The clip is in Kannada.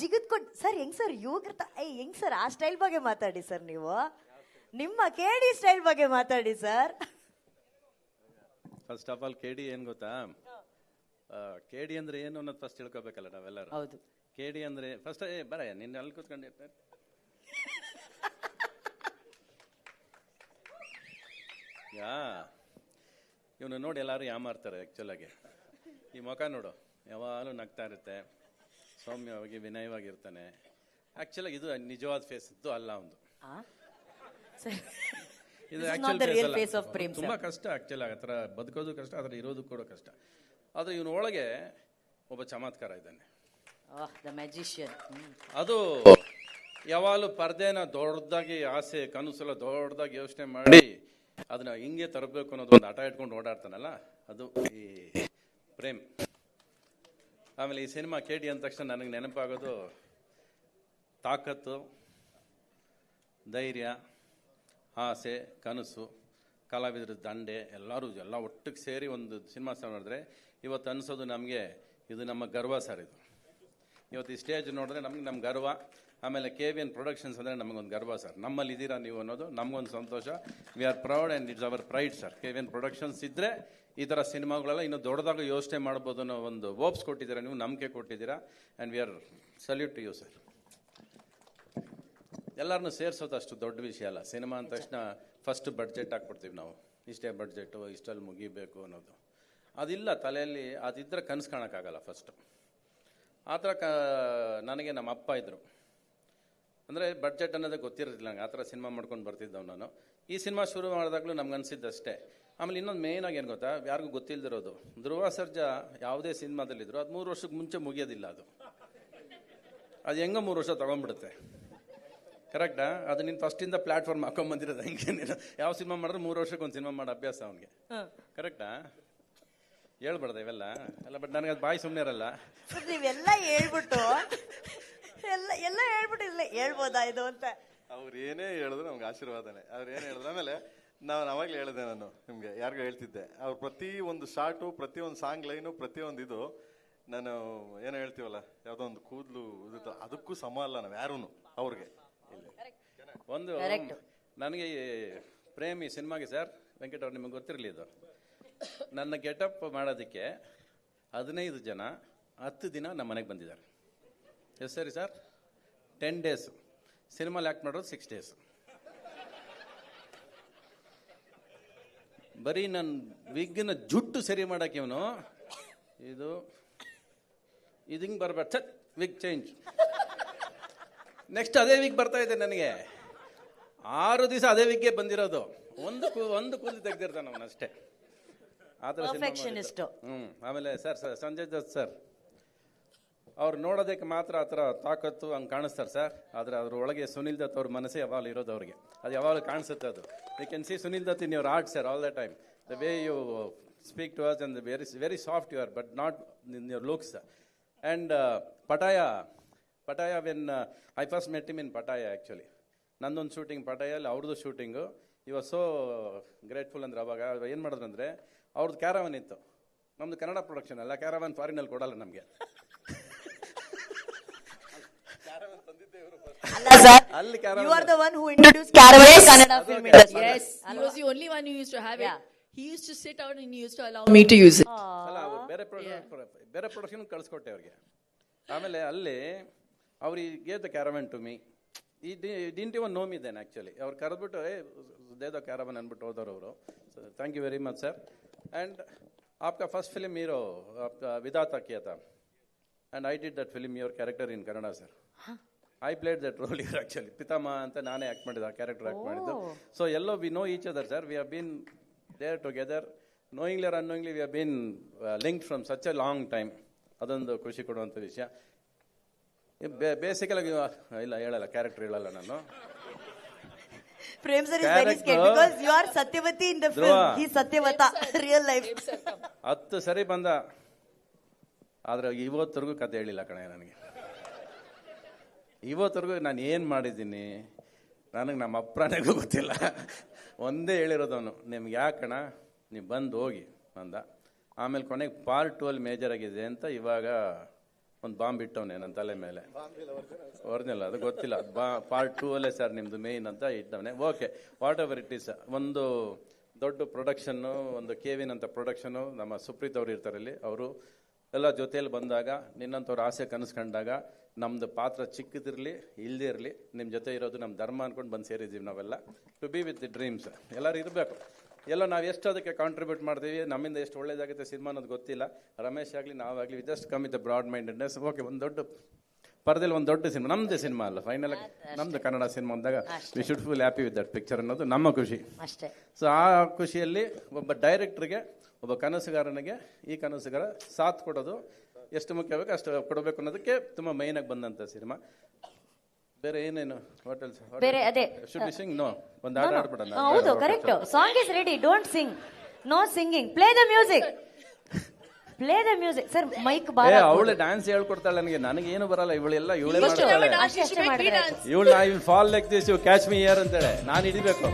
ಜಿಗಿದ್ಕೊಂಡು ಸರ್ ಹೆಂಗ್ ಸರ್ ಯುವಕೃತ ಹೆಂಗ್ ಸರ್ ಆ ಸ್ಟೈಲ್ ಬಗ್ಗೆ ಮಾತಾಡಿ ಸರ್ ನೀವು. ನಿಮ್ಮ ಕೇಡಿ ಸ್ಟೈಲ್ ಬಗ್ಗೆ ಮಾತಾಡಿ ಸರ್. ಫಸ್ಟ್ ಆಫ್ ಆಲ್ ಕೇಡಿ ಏನ್ ಗೊತ್ತಾ, ಕೇಡಿ ಅಂದ್ರೆ ಏನು ಅನ್ನೋದು ಫಸ್ಟ್ ತಿಳ್ಕೊಬೇಕಲ್ಲ ನಾವೆಲ್ಲರೂ. ಹೌದು. ಕೇಡಿ ಅಂದ್ರೆ ಫಸ್ಟ್ ಬರ ನಿನ್ನ ಅಲ್ಲಿ ಕೂತ್ಕೊಂಡಿರ್ತಾರೆ. ಇವನು ನೋಡಿ ಎಲ್ಲಾರು ಯಾಮಾರ್ತಾರೆ ಆಕ್ಚುಲ್ ಆಗಿ. ಈ ಮುಖ ನೋಡು, ಯಾವಾಗಲೂ ನಗ್ತಾ ಇರುತ್ತೆ, ಸೌಮ್ಯವಾಗಿ ವಿನಯವಾಗಿರ್ತಾನೆ. ಆಕ್ಚುಲ್ ಆಗಿ ಇದು ನಿಜವಾದ ಫೇಸ್ ಇದ್ದು ಅಲ್ಲ ಒಂದು. ಇದು ತುಂಬಾ ಕಷ್ಟ ಆಕ್ಚುಲ್ ಆಗಿ. ಆತರ ಬದುಕೋದು ಕಷ್ಟ, ಅದ್ರ ಇರೋದು ಕೂಡ ಕಷ್ಟ. ಆದ್ರೆ ಇವನ ಒಳಗೆ ಒಬ್ಬ ಚಮತ್ಕಾರ ಇದ್ದಾನೆ, ಅದು ಯಾವಾಗಲೂ ಪರ್ದೆನ ದೊಡ್ಡದಾಗಿ ಆಸೆ ಕನಸೆಲ್ಲ ದೊಡ್ಡದಾಗಿ ಯೋಚನೆ ಮಾಡಿ ಅದನ್ನ ಹಿಂಗೆ ತರಬೇಕು ಅನ್ನೋದು ಒಂದು ಆಟ ಇಟ್ಕೊಂಡು ಓಡಾಡ್ತಾನಲ್ಲ, ಅದು ಈ ಪ್ರೇಮ್. ಆಮೇಲೆ ಈ ಸಿನಿಮಾ ಕೇಡಿ ಅಂದ ತಕ್ಷಣ ನನಗೆ ನೆನಪಾಗೋದು ತಾಕತ್ತು, ಧೈರ್ಯ, ಆಸೆ, ಕನಸು, ಕಲಾವಿದರ ದಂಡೆ ಎಲ್ಲ ಒಟ್ಟಿಗೆ ಸೇರಿ ಒಂದು ಸಿನಿಮಾ ಮಾಡಿದ್ರೆ ಇವತ್ತು ಅನಿಸೋದು ನಮಗೆ ಇದು ನಮ್ಮ ಗರ್ವ ಸರ್. ಇದು ಇವತ್ತು ಈ ಸ್ಟೇಜ್ ನೋಡಿದ್ರೆ ನಮ್ಮ ಗರ್ವ. ಆಮೇಲೆ KVN ಪ್ರೊಡಕ್ಷನ್ಸ್ ಅಂದರೆ ನಮಗೊಂದು ಗರ್ವ ಸರ್. ನಮ್ಮಲ್ಲಿ ಇದ್ದೀರಾ ನೀವು ಅನ್ನೋದು ನಮಗೊಂದು ಸಂತೋಷ. We are proud and it's our pride sir. KVN productions ಇದ್ದರೆ ಈ ಥರ ಸಿನಿಮಾಗಳೆಲ್ಲ ಇನ್ನೂ ದೊಡ್ಡದಾಗಿ ಯೋಚನೆ ಮಾಡ್ಬೋದು ಅನ್ನೋ ಒಂದು ಹೋಪ್ಸ್ ಕೊಟ್ಟಿದ್ದೀರಾ, ನೀವು ನಂಬಿಕೆ ಕೊಟ್ಟಿದ್ದೀರಾ. And we are salute to you sir. ಎಲ್ಲರನ್ನೂ ಸೇರಿಸೋದು ಅಷ್ಟು ದೊಡ್ಡ ವಿಷಯ ಅಲ್ಲ. ಸಿನಿಮಾ ಅಂದ ತಕ್ಷಣ ಫಸ್ಟ್ ಬಡ್ಜೆಟ್ ಹಾಕ್ಬಿಡ್ತೀವಿ ನಾವು, ಇಷ್ಟೇ ಬಡ್ಜೆಟು, ಇಷ್ಟಲ್ಲಿ ಮುಗಿಬೇಕು ಅನ್ನೋದು. ಅದಿಲ್ಲ ತಲೆಯಲ್ಲಿ, ಅದಿದ್ದರೆ ಕನಸು ಕಾಣೋಕ್ಕಾಗಲ್ಲ ಫಸ್ಟು. ಆ ಥರ ನನಗೆ ನಮ್ಮ ಅಪ್ಪ ಇದ್ದರು. ಅಂದರೆ ಬಡ್ಜೆಟ್ ಅನ್ನೋದೇ ಗೊತ್ತಿರಲಿಲ್ಲ ನಂಗೆ. ಆ ಥರ ಸಿನಿಮಾ ಮಾಡ್ಕೊಂಡು ಬರ್ತಿದ್ದವು ನಾನು. ಈ ಸಿನಿಮಾ ಶುರು ಮಾಡಿದಾಗಲೂ ನಮ್ಗೆ ಅನಿಸಿದ್ದಷ್ಟೇ. ಆಮೇಲೆ ಇನ್ನೊಂದು ಮೇಯ್ನಾಗಿ ಏನು ಗೊತ್ತಾ, ಯಾರಿಗೂ ಗೊತ್ತಿಲ್ಲದಿರೋದು, ಧ್ರುವ ಸರ್ಜಾ ಯಾವುದೇ ಸಿನಿಮಾದಲ್ಲಿದ್ದರು ಅದು 3 ವರ್ಷಕ್ಕೆ ಮುಂಚೆ ಮುಗಿಯೋದಿಲ್ಲ. ಅದು ಹೆಂಗೋ 3 ವರ್ಷ ತೊಗೊಂಡ್ಬಿಡುತ್ತೆ. ಕರೆಕ್ಟಾ? ಅದು ನೀನು ಫಸ್ಟಿಂದ ಪ್ಲಾಟ್ಫಾರ್ಮ್ ಹಾಕೊಂಬಂದಿರೋದು. ಹೆಂಗೆ ಯಾವ ಸಿನಿಮಾ ಮಾಡಿದ್ರೆ 3 ವರ್ಷಕ್ಕೆ ಒಂದು ಸಿನಿಮಾ ಮಾಡೋ ಅಭ್ಯಾಸ ಅವನಿಗೆ. ಕರೆಕ್ಟಾ? ಹೇಳ್ಬಾರ್ದ ಇವೆಲ್ಲ ಎಲ್ಲ. ಬಟ್ ನನಗೆ ಅದು ಬಾಯಿ ಸುಮ್ಮನೆ ಇರಲ್ಲ. ನೀವೆಲ್ಲ ಹೇಳ್ಬಿಟ್ಟು ಎಲ್ಲ ಹೇಳ್ಬಿಟ್ಟು ಇಲ್ಲ ಹೇಳ್ಬೋದಾ ಇದು ಅಂತ. ಅವ್ರು ಏನೇ ಹೇಳಿದ್ರು ನಮ್ಗೆ ಆಶೀರ್ವಾದನೆ. ಅವ್ರು ಏನೇ ಹೇಳಿದ್ರು. ಆಮೇಲೆ ಅವಾಗಲೇ ಹೇಳಿದೆ, ನಾನು ನಿಮ್ಗೆ ಯಾರಿಗೂ ಹೇಳ್ತಿದ್ದೆ, ಅವ್ರು ಪ್ರತಿ ಒಂದು ಶಾರ್ಟು, ಪ್ರತಿ ಒಂದು ಸಾಂಗ್ ಲೈನು, ಪ್ರತಿಯೊಂದು ಇದು ನಾನು ಏನೋ ಹೇಳ್ತೀವಲ್ಲ, ಯಾವುದೋ ಒಂದು ಕೂದಲು ಇದು ಅದಕ್ಕೂ ಸಮ ಅಲ್ಲ ನಾವು ಯಾರೂ ಅವ್ರಿಗೆ. ಒಂದು ನನಗೆ ಪ್ರೇಮ್ ಈ ಸಿನಿಮಾಗೆ ಸರ್ ವೆಂಕಟ್ ಅವ್ರು ನಿಮಗೆ ಗೊತ್ತಿರಲಿ, ಇದು ನನ್ನ ಗೆಟಪ್ ಮಾಡೋದಕ್ಕೆ 15 ಜನ 10 ದಿನ ನಮ್ಮ ಮನೆಗೆ ಬಂದಿದ್ದಾರೆ. ಎಸ್ ಸರಿ ಸರ್, 10 ಡೇಸ್. ಸಿನಿಮಾಲಿ ಆ್ಯಕ್ಟ್ ಮಾಡೋದು 6 ಡೇಸ್. ಬರೀ ನನ್ನ ವಿಗ್ನ ಜುಟ್ಟು ಸರಿ ಮಾಡೋಕೆ ಇವನು ಇದು ಹಿಂಗೆ ಬರ್ಬಾರ್ದು ಸರ್, ವಿಗ್ ಚೇಂಜ್. ನೆಕ್ಸ್ಟ್ ಅದೇ ವಿಗ್ ಬರ್ತಾ ಇದೆ ನನಗೆ. 6 ದಿವಸ ಅದೇ ವಿಗ್ಗೆ ಬಂದಿರೋದು. ಒಂದು ಕೂದಲು ತೆಗ್ದಿರ್ತಾನೆ ಅವನು ಅಷ್ಟೇ. ಆ ಥರ ಆಮೇಲೆ ಸರ್ ಸಂಜಯ್ ದತ್ ಸರ್ ಅವ್ರು ನೋಡೋದಕ್ಕೆ ಮಾತ್ರ ಆ ಥರ ತಾಕತ್ತು ಹಂಗೆ ಕಾಣಿಸ್ತಾರೆ ಸರ್. ಆದರೆ ಅದ್ರೊಳಗೆ ಸುನಿಲ್ ದತ್ ಅವ್ರ ಮನಸ್ಸೇ ಯಾವಾಗಲೂ ಇರೋದು ಅವ್ರಿಗೆ. ಅದು ಯಾವಾಗಲೂ ಕಾಣಿಸುತ್ತೆ. ಅದು you can see Sunil Dutt in your art sir all the time. The way you speak to us and very soft you are, but not in your looks. And Pattaya when I first met him in Pattaya. Actually ನಂದೊಂದು ಶೂಟಿಂಗ್ ಪಟಾಯಲ್ಲಿ, ಅವ್ರದ್ದು shooting. You are so grateful. ಅಂದ್ರೆ ಅವಾಗ ಏನು ಮಾಡಿದ್ರು ಅಂದರೆ, ಅವ್ರದ್ದು ಕ್ಯಾರವನ್ ಇತ್ತು, ನಮ್ಮದು ಕನ್ನಡ ಪ್ರೊಡಕ್ಷನ್ ಅಲ್ಲ. ಕ್ಯಾರವನ್ ಫಾರಿನಲ್ಲಿ ಕೊಡಲ್ಲ ನಮಗೆ. ಅಲ್ಲಿ you are the one who introduced caravan to Kannada film industry. Yes, he was the only one who used to have it. He used to sit out and he used to allow me to use it. ಅಲ್ಲ ಬೇರೆ ಪ್ರೊಡಕ್ಷನ್ ಕಳಿಸ್ಕೊಟ್ಟೆ ಅವ್ರಿಗೆ. ಆಮೇಲೆ ಅಲ್ಲಿ ಅವ್ರಿಗೆ gave the caravan to me. He didn't even know me then actually. ಅವ್ರು ಕರೆದ್ಬಿಟ್ಟು ದೇ ದ ಕ್ಯಾರವನ್ ಅಂದ್ಬಿಟ್ಟು ಹೋದವ್ರು ಅವರು. Thank you very much sir. And आपका फर्स्ट फिल्म हीरो विधाता किया था, and I did that film your character in Kannada sir. I played that role here actually. Pitama anta nane act madida, character act madiddu. So yellow we know each other sir. We have been there together, knowingly or unknowingly we have been linked from such a long time. ಅದೊಂದು ಖುಷಿ ಕೊಡುವಂಥ ವಿಷಯ. ಬೇಸಿಕಲಿ ಇಲ್ಲ ಹೇಳಲ್ಲ, ಕ್ಯಾರೆಕ್ಟರ್ ಹೇಳಲ್ಲ ನಾನು. Prem sir is very scared because you are Satyavati in the film. He is Satyavata real life. 10 ಸರಿ ಬಂದ, ಆದ್ರೆ ಇವತ್ತರೆಗೂ ಕತೆ ಹೇಳಿಲ್ಲ ಕಣೆ ನನಗೆ. ಇವತ್ತರೆಗೂ ನಾನು ಏನು ಮಾಡಿದ್ದೀನಿ ನನಗೆ ನಮ್ಮ ಅಪ್ಪನಿಗೂ ಗೊತ್ತಿಲ್ಲ. ಒಂದೇ ಹೇಳಿರೋದವನು, ನಿಮ್ಗೆ ಯಾಕಣ ನೀವು ಬಂದು ಹೋಗಿ ಅಂದ. ಆಮೇಲೆ ಕೊನೆಗೆ ಪಾರ್ಟ್ 2 ಮೇಜರ್ ಆಗಿದೆ ಅಂತ ಇವಾಗ ಒಂದು ಬಾಂಬ್ ಇಟ್ಟವನೆ ನನ್ನ ತಲೆ ಮೇಲೆ. ಒರಿಜಿನಲ್ ಅದು ಗೊತ್ತಿಲ್ಲ, ಪಾರ್ಟ್ 2 ಅಲ್ಲೇ ಸರ್ ನಿಮ್ದು ಮೇಯ್ನ್ ಅಂತ ಇಟ್ಟವನೆ. Okay, whatever it is. ಒಂದು ದೊಡ್ಡ ಪ್ರೊಡಕ್ಷನ್ನು, ಒಂದು ಕೇವಿನ್ ಅಂತ ಪ್ರೊಡಕ್ಷನು, ನಮ್ಮ ಸುಪ್ರೀತ್ ಅವ್ರು ಇರ್ತಾರೆ ಇಲ್ಲಿ, ಅವರು ಎಲ್ಲ ಜೊತೆಯಲ್ಲಿ ಬಂದಾಗ, ನಿನ್ನಂಥವ್ರು ಆಸೆ ಕನಸ್ಕೊಂಡಾಗ, ನಮ್ದು ಪಾತ್ರ ಚಿಕ್ಕದಿರಲಿ ಇಲ್ಲದೇ ಇರಲಿ, ನಿಮ್ಮ ಜೊತೆ ಇರೋದು ನಮ್ಮ ಧರ್ಮ ಅನ್ಕೊಂಡು ಬಂದು ಸೇರಿದ್ದೀವಿ ನಾವೆಲ್ಲ. To be with the dreams ಎಲ್ಲರೂ ಇರಬೇಕು. ಎಲ್ಲ ನಾವು ಎಷ್ಟು ಅದಕ್ಕೆ ಕಾಂಟ್ರಿಬ್ಯೂಟ್ ಮಾಡ್ತೀವಿ, ನಮ್ಮಿಂದ ಎಷ್ಟು ಒಳ್ಳೇದಾಗುತ್ತೆ ಸಿನಿಮಾ ಅನ್ನೋದು ಗೊತ್ತಿಲ್ಲ. ರಮೇಶ್ ಆಗಲಿ ನಾವಾಗಲಿ just come with broad mindedness. Okay, ಒಂದು ದೊಡ್ಡ ಪರದಲ್ಲಿ ಒಂದು ದೊಡ್ಡ ಸಿನಿಮಾ, ನಮ್ಮದೇ ಸಿನಿಮಾ ಅಲ್ಲ, ಫೈನಲ್ ಆಗಿ ನಮ್ಮದು ಕನ್ನಡ ಸಿನಿಮಾ ಅಂದಾಗ we should feel happy with that picture ಅನ್ನೋದು ನಮ್ಮ ಖುಷಿ ಅಷ್ಟೇ. ಸೊ ಆ ಖುಷಿಯಲ್ಲಿ ಒಬ್ಬ ಡೈರೆಕ್ಟ್ರಿಗೆ, ಒಬ್ಬ ಕನಸುಗಾರನಿಗೆ ಈ ಕನಸುಗಾರ ಸಾಥ್ ಕೊಡೋದು ಎಷ್ಟು ಮುಖ್ಯ ಬೇಕು ಅಷ್ಟು ಕೊಡಬೇಕು ಅನ್ನೋದಕ್ಕೆ ತುಂಬ ಮೈನ್ ಆಗಿ ಬಂದಂತ ಸಿನಿಮಾ. ಬೇರೆ ಏನೇನು ಹೋಟೆಲ್ಸ್ ಬೇರೆ ಅದೇ ಶುಡ್ ಬಿ ಸಿಂಗ್? ನೋ, ಒಂದು ಹಾಡು ಆಡ್ಬಿಡೋಣ. ಹೌದು, correct. Song is ready, don't sing, no singing, play the music, play the music. Sir mic ಬಾರ. ಅವಳು ಡ್ಯಾನ್ಸ್ ಹೇಳ್ಕೊಡ್ತಾಳೆ ನನಗೆ ಏನು ಬರಲ್ಲ, ಇವಳೆಲ್ಲ ಇವಳೇ You should have a ಮಾಡ್ತಾಳೆ. dance, you should make me dance. ಇವಳು I will fall like this you catch me here ಅಂತೇಳಿ ನಾನು ಹಿಡಿಬೇಕು.